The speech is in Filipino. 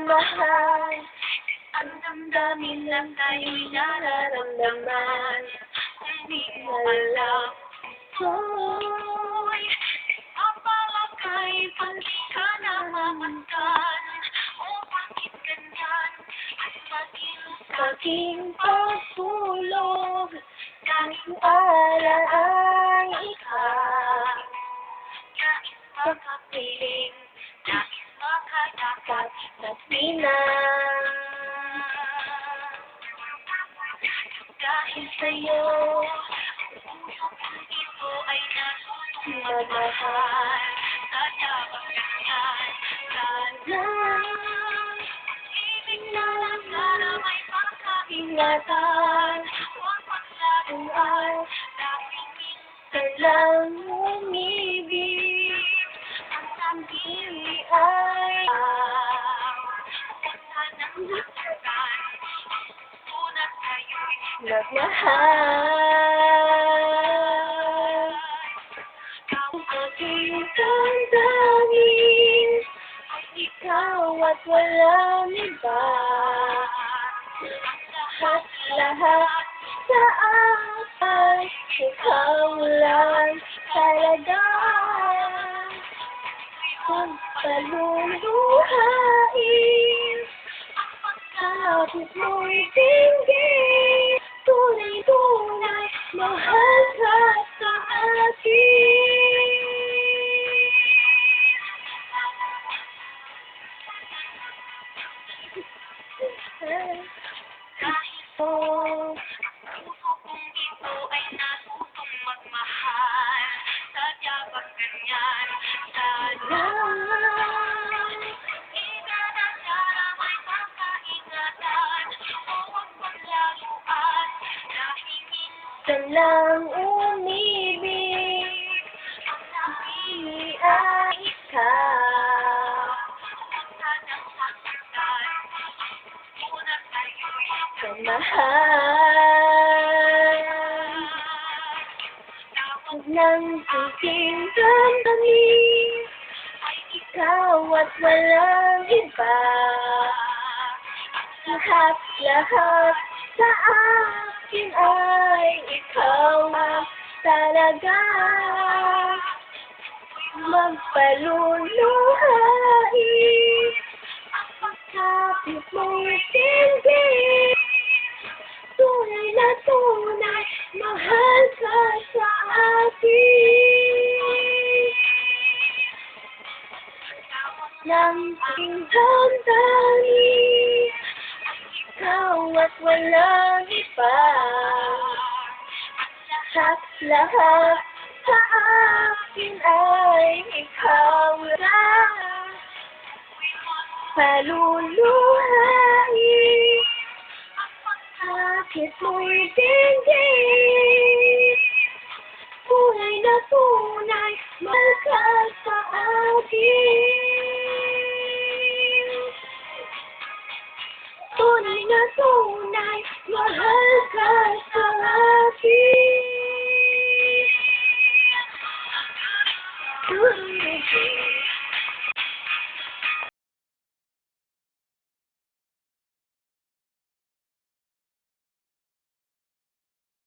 mahal. Ang damdamin lang tayo'y nararamdaman. Kung di mo alam, hoy, apalagay, pati ka namamasdan. O bakit ganyan, at mag-ilos aking pagtulog. Tanging alaang ikaw, nais makapiling, nais makadapat sa pinang. Dahil sa'yo, ang puso kong ito ay natutong magmahal. Sana bang ganyan, sana ibig na lang, sana may pagkaingatan. Huwag maglaruan, dahil minsan lang umibig. Ang sabi ay huwag sanang nasaktan. Una tayo'y nagmahal. Ang aking damdamin ay ikaw at walang iba. Ang lahat sa akin, ikaw lang talaga. Ang paluluhain, ang pagkapit mo'y tingin. Tunay-tunay, mahal ka sa akin. Kahit po, ang puso kong ito ay natutong magmahal. Sadya bang ganyan, sana iganang-gana may pagkaingatan. O huwag maglaruan, dahil minsan lang umibig. Ang sabi ay ikaw, huwag sanang saktan. Una tayo'y nagmahal. Tawag ng aking damdamin ay ikaw at walang iba. Lahat sa akin ay ikaw ang talaga. Magpaluluhain, ang pagkapit mo'y tingin. Tunay na tunay, mahal ka sa akin. Tawag ng aking damdamin ay ikaw at walang iba. Lahat sa akin ay ikaw lang. Paluluhain, ang pagkakit mo'y tingin. Tunay na tunay, mahal ka sa akin. Tunay na tunay, mahal